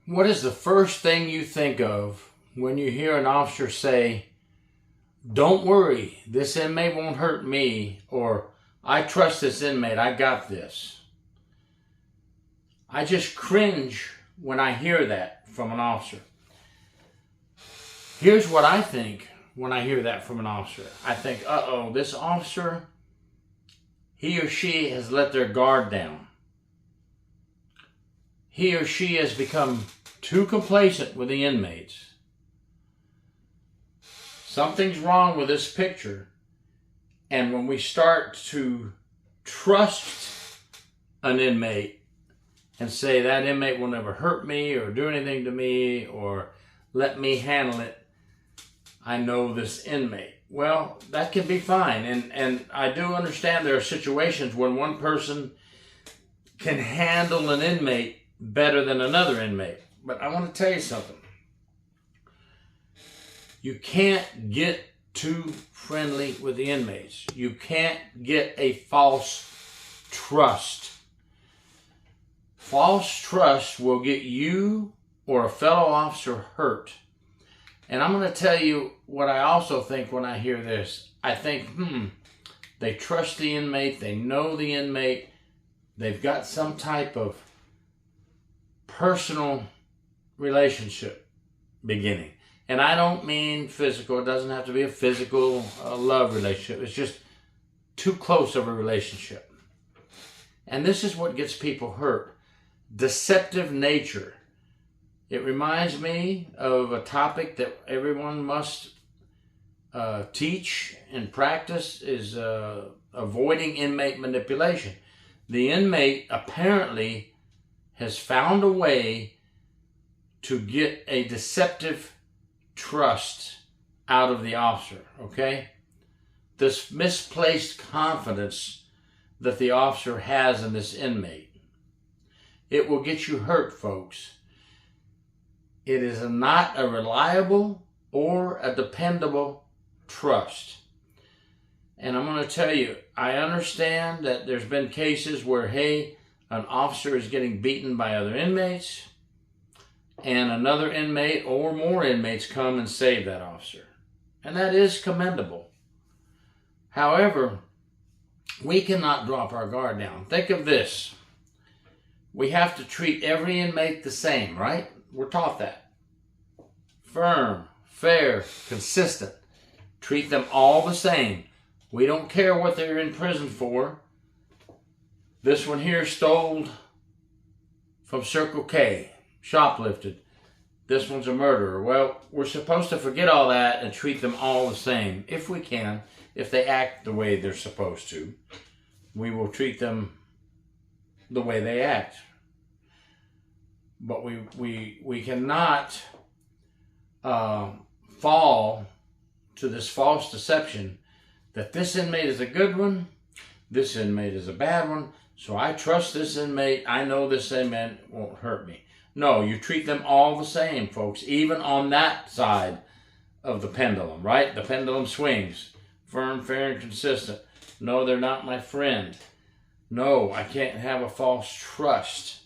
What is the first thing you think of when you hear an officer say, "Don't worry, this inmate won't hurt me," or "I trust this inmate, I got this"? I just cringe when I hear that from an officer. Here's what I think when I hear that from an officer. I think, uh-oh, this officer, he or she has let their guard down. He or she has become too complacent with the inmates. Something's wrong with this picture. And when we start to trust an inmate and say that inmate will never hurt me or do anything to me or let me handle it, I know this inmate. Well, that can be fine. And I do understand there are situations when one person can handle an inmate better than another inmate. But I want to tell you something. You can't get too friendly with the inmates. You can't get a false trust. False trust will get you or a fellow officer hurt. And I'm going to tell you what I also think when I hear this. I think, they trust the inmate, they know the inmate, they've got some type of personal relationship beginning. And I don't mean physical. It doesn't have to be a physical love relationship. It's just too close of a relationship. And this is what gets people hurt. Deceptive nature. It reminds me of a topic that everyone must teach and practice is avoiding inmate manipulation. The inmate apparently has found a way to get a deceptive trust out of the officer, okay? This misplaced confidence that the officer has in this inmate. It will get you hurt, folks. It is not a reliable or a dependable trust. And I'm going to tell you, I understand that there's been cases where, hey, an officer is getting beaten by other inmates, and another inmate or more inmates come and save that officer. And that is commendable. However, we cannot drop our guard down. Think of this. We have to treat every inmate the same, right? We're taught that. Firm, fair, consistent. Treat them all the same. We don't care what they're in prison for. This one here stole from Circle K, shoplifted. This one's a murderer. Well, we're supposed to forget all that and treat them all the same, if we can. If they act the way they're supposed to, we will treat them the way they act. But we cannot fall to this false deception that this inmate is a good one, this inmate is a bad one, so I trust this inmate, I know this inmate won't hurt me. No, you treat them all the same, folks, even on that side of the pendulum, right? The pendulum swings. Firm, fair, and consistent. No, they're not my friend. No, I can't have a false trust.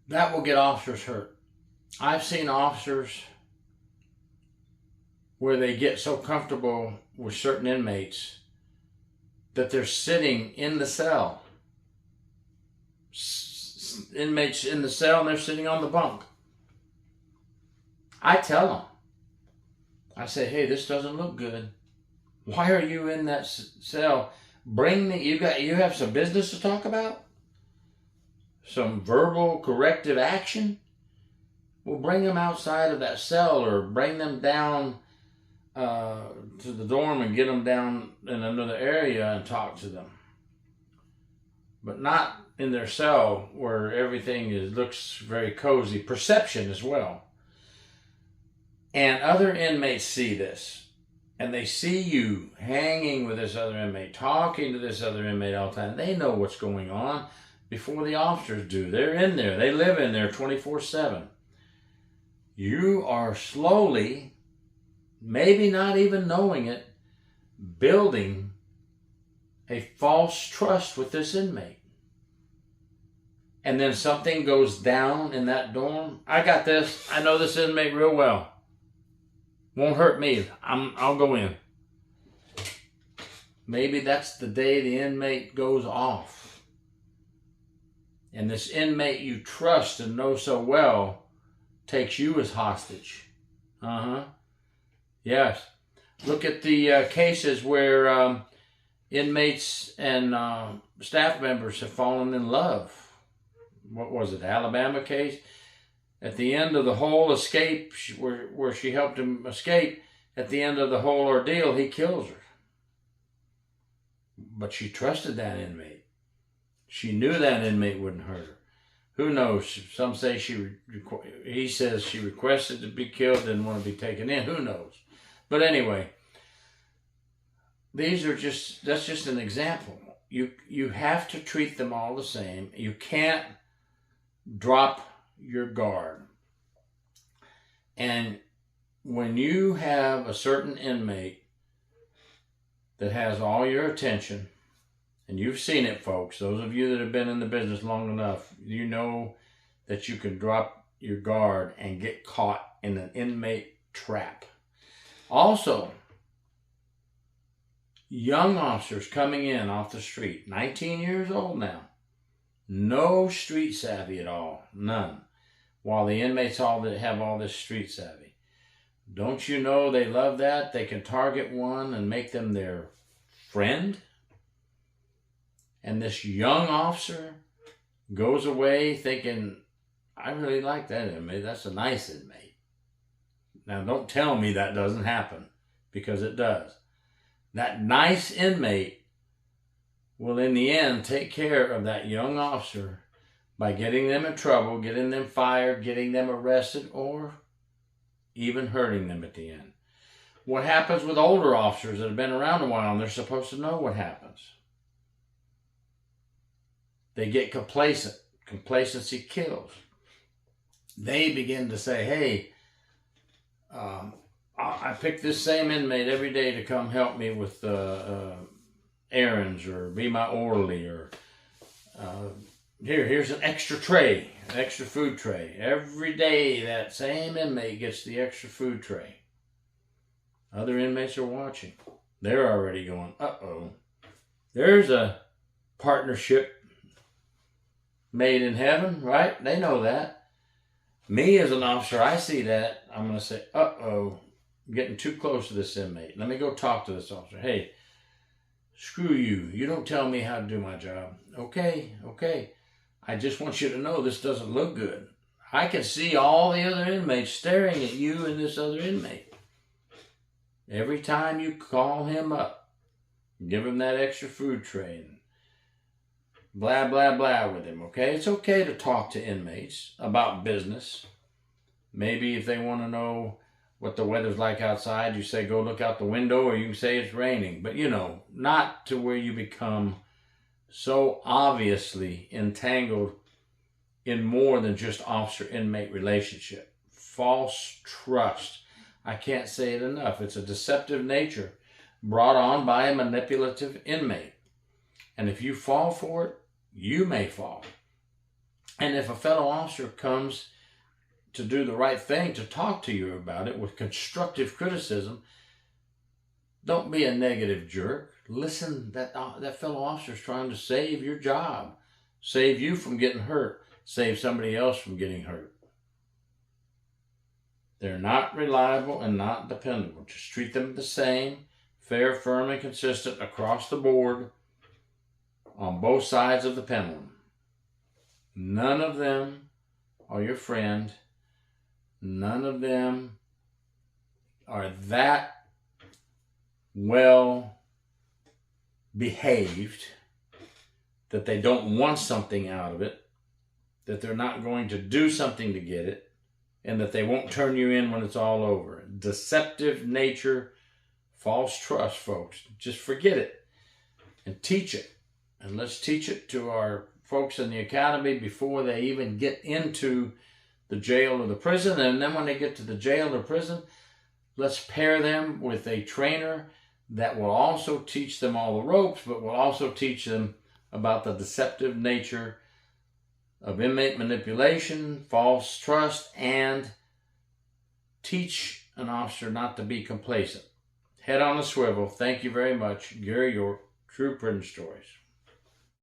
That will get officers hurt. I've seen officers where they get so comfortable with certain inmates that they're sitting in the cell. Inmates in the cell and they're sitting on the bunk. I tell them. I say, hey, this doesn't look good. Why are you in that cell? You have some business to talk about? Some verbal corrective action? Well, bring them outside of that cell or bring them down to the dorm and get them down in another area and talk to them. But not in their cell where everything looks very cozy. Perception as well. And other inmates see this. And they see you hanging with this other inmate, talking to this other inmate all the time. They know what's going on before the officers do. They're in there. They live in there 24/7. You are slowly, maybe not even knowing it, building a false trust with this inmate. and then something goes down in that dorm, I got this. I know this inmate real well. Won't hurt me. I'll go in. Maybe that's the day the inmate goes off. And this inmate you trust and know so well takes you as hostage. Yes. Look at the cases where inmates and staff members have fallen in love. What was it, Alabama case? At the end of the whole escape, where she helped him escape, at the end of the whole ordeal, he kills her. But she trusted that inmate. She knew that inmate wouldn't hurt her. Who knows? Some say he says she requested to be killed, didn't want to be taken in. Who knows? But anyway, that's just an example. You have to treat them all the same. You can't drop your guard. And when you have a certain inmate that has all your attention, and you've seen it, folks, those of you that have been in the business long enough, you know that you can drop your guard and get caught in an inmate trap. Also, young officers coming in off the street, 19 years old now, no street savvy at all, none, while the inmates have all this street savvy. Don't you know they love that? They can target one and make them their friend. And this young officer goes away thinking, I really like that inmate. That's a nice inmate. Now, don't tell me that doesn't happen, because it does. That nice inmate will, in the end, take care of that young officer by getting them in trouble, getting them fired, getting them arrested, or even hurting them at the end. What happens with older officers that have been around a while and they're supposed to know what happens? They get complacent. Complacency kills. They begin to say, hey, I pick this same inmate every day to come help me with errands or be my orderly, or here's an extra tray, an extra food tray. Every day that same inmate gets the extra food tray. Other inmates are watching. They're already going, uh-oh. There's a partnership made in heaven, right? They know that. Me as an officer, I see that. I'm going to say, uh-oh, I'm getting too close to this inmate. Let me go talk to this officer. Hey, screw you. You don't tell me how to do my job. Okay. I just want you to know this doesn't look good. I can see all the other inmates staring at you and this other inmate. Every time you call him up, give him that extra food tray and blah, blah, blah with him, okay? It's okay to talk to inmates about business. Maybe if they want to know what the weather's like outside, you say, go look out the window, or you can say it's raining. But, not to where you become so obviously entangled in more than just officer-inmate relationship. False trust. I can't say it enough. It's a deceptive nature brought on by a manipulative inmate. And if you fall for it, you may fall. And if a fellow officer comes to do the right thing, to talk to you about it with constructive criticism, don't be a negative jerk. Listen, that fellow officer is trying to save your job, save you from getting hurt, save somebody else from getting hurt. They're not reliable and not dependable. Just treat them the same, fair, firm, and consistent across the board on both sides of the pendulum. None of them are your friend. None of them are that well behaved that they don't want something out of it, that they're not going to do something to get it, and that they won't turn you in when it's all over. Deceptive nature, false trust, folks. Just forget it and teach it. And let's teach it to our folks in the academy before they even get into the jail or the prison. And then when they get to the jail or prison, let's pair them with a trainer that will also teach them all the ropes, but will also teach them about the deceptive nature of inmate manipulation, false trust, and teach an officer not to be complacent. Head on a swivel. Thank you very much. Gary York, True Prison Stories.